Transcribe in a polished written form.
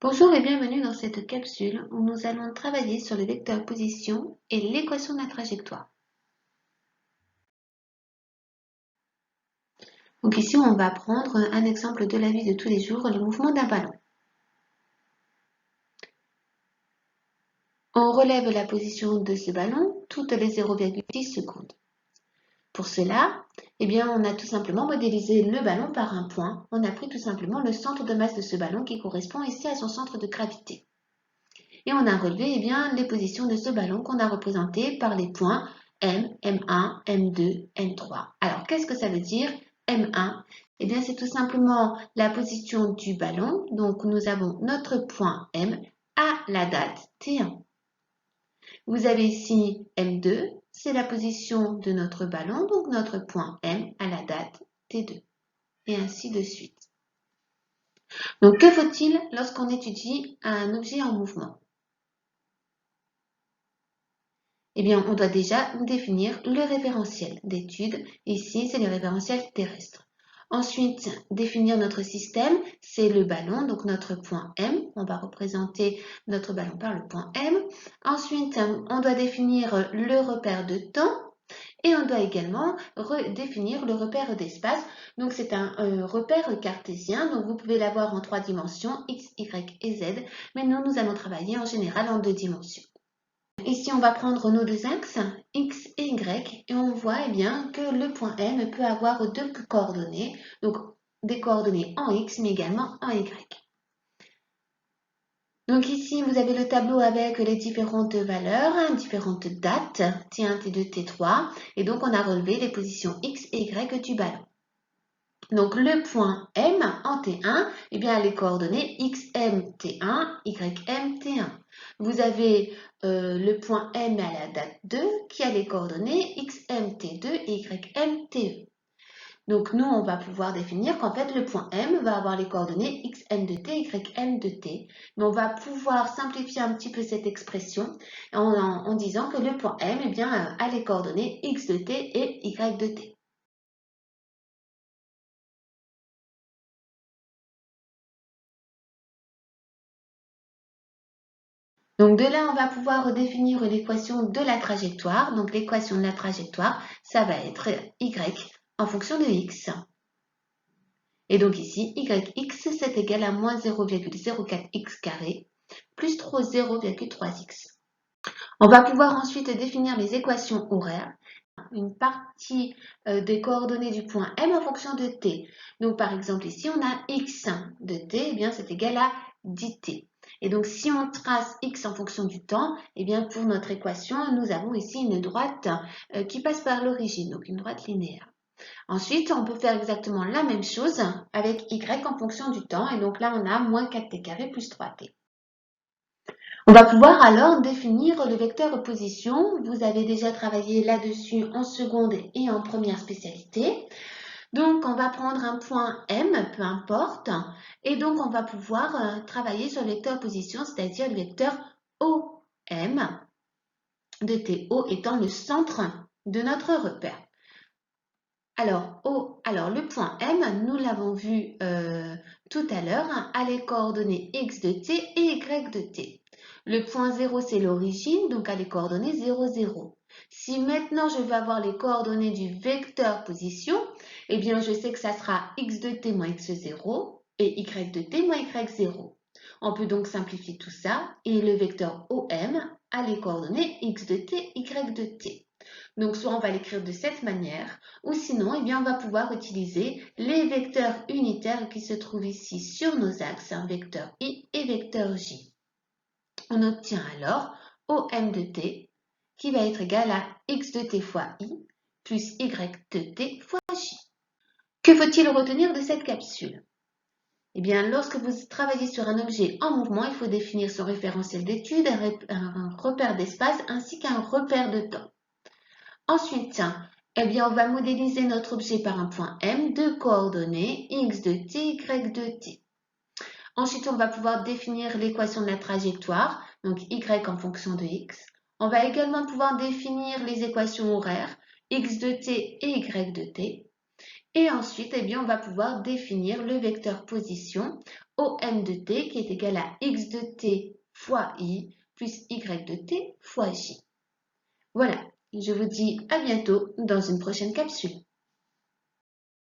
Bonjour et bienvenue dans cette capsule où nous allons travailler sur le vecteur position et l'équation de la trajectoire. Donc ici, on va prendre un exemple de la vie de tous les jours, le mouvement d'un ballon. On relève la position de ce ballon toutes les 0,6 secondes. Pour cela, on a tout simplement modélisé le ballon par un point. On a pris tout simplement le centre de masse de ce ballon qui correspond ici à son centre de gravité. Et on a relevé les positions de ce ballon qu'on a représenté par les points M, M1, M2, M3. Alors, qu'est-ce que ça veut dire M1? C'est tout simplement la position du ballon. Donc, nous avons notre point M à la date T1. Vous avez ici M2, c'est la position de notre ballon, donc notre point M à la date T2. Et ainsi de suite. Donc, que faut-il lorsqu'on étudie un objet en mouvement? On doit déjà définir le référentiel d'étude. Ici, c'est le référentiel terrestre. Ensuite, définir notre système, c'est le ballon, donc notre point M. On va représenter notre ballon par le point M. Ensuite, on doit définir le repère de temps et on doit également définir le repère d'espace. Donc, c'est un repère cartésien, donc vous pouvez l'avoir en 3 dimensions, X, Y et Z, mais nous allons travailler en général en 2 dimensions. Ici, on va prendre nos deux axes, X et Y, et on voit que le point M peut avoir deux coordonnées, donc des coordonnées en X, mais également en Y. Donc ici, vous avez le tableau avec les différentes valeurs, différentes dates, T1, T2, T3, et donc on a relevé les positions X et Y du ballon. Donc le point M en T1, les coordonnées XM T1, YM T1. Vous avez le point M à la date 2 qui a les coordonnées XM T2 et YM TE. Donc nous, on va pouvoir définir qu'en fait le point M va avoir les coordonnées XM de T, YM de T. Mais on va pouvoir simplifier un petit peu cette expression en disant que le point M a les coordonnées X de T et Y de T. Donc de là, on va pouvoir définir l'équation de la trajectoire. Donc l'équation de la trajectoire, ça va être y en fonction de x. Et donc ici, yx, c'est égal à moins 0,04x carré plus 0,3x. On va pouvoir ensuite définir les équations horaires. Une partie des coordonnées du point M en fonction de t. Donc par exemple ici, on a x de t, c'est égal à 10t. Et donc, si on trace x en fonction du temps, pour notre équation, nous avons ici une droite qui passe par l'origine, donc une droite linéaire. Ensuite, on peut faire exactement la même chose avec y en fonction du temps. Et donc là, on a moins 4t carré plus 3t. On va pouvoir alors définir le vecteur position. Vous avez déjà travaillé là-dessus en seconde et en première spécialité. Donc, on va prendre un point M, peu importe, et donc on va pouvoir travailler sur le vecteur position, c'est-à-dire le vecteur OM de TO étant le centre de notre repère. Alors, le point M, nous l'avons vu tout à l'heure, a les coordonnées X de T et Y de T. Le point 0, c'est l'origine, donc a les coordonnées 0, 0. Si maintenant je veux avoir les coordonnées du vecteur position, je sais que ça sera x de t moins x0 et y de t moins y0. On peut donc simplifier tout ça et le vecteur OM a les coordonnées x de t, y de t. Donc soit on va l'écrire de cette manière ou sinon on va pouvoir utiliser les vecteurs unitaires qui se trouvent ici sur nos axes, vecteur i et vecteur j. On obtient alors OM de t qui va être égal à x de t fois i plus y de t fois j. Que faut-il retenir de cette capsule? Lorsque vous travaillez sur un objet en mouvement, il faut définir son référentiel d'étude, un repère d'espace ainsi qu'un repère de temps. Ensuite, on va modéliser notre objet par un point M de coordonnées x de t, y de t. Ensuite, on va pouvoir définir l'équation de la trajectoire, donc y en fonction de x. On va également pouvoir définir les équations horaires, x de t et y de t. Et ensuite, eh bien, on va pouvoir définir le vecteur position OM de t qui est égal à x de t fois i plus y de t fois j. Voilà, je vous dis à bientôt dans une prochaine capsule.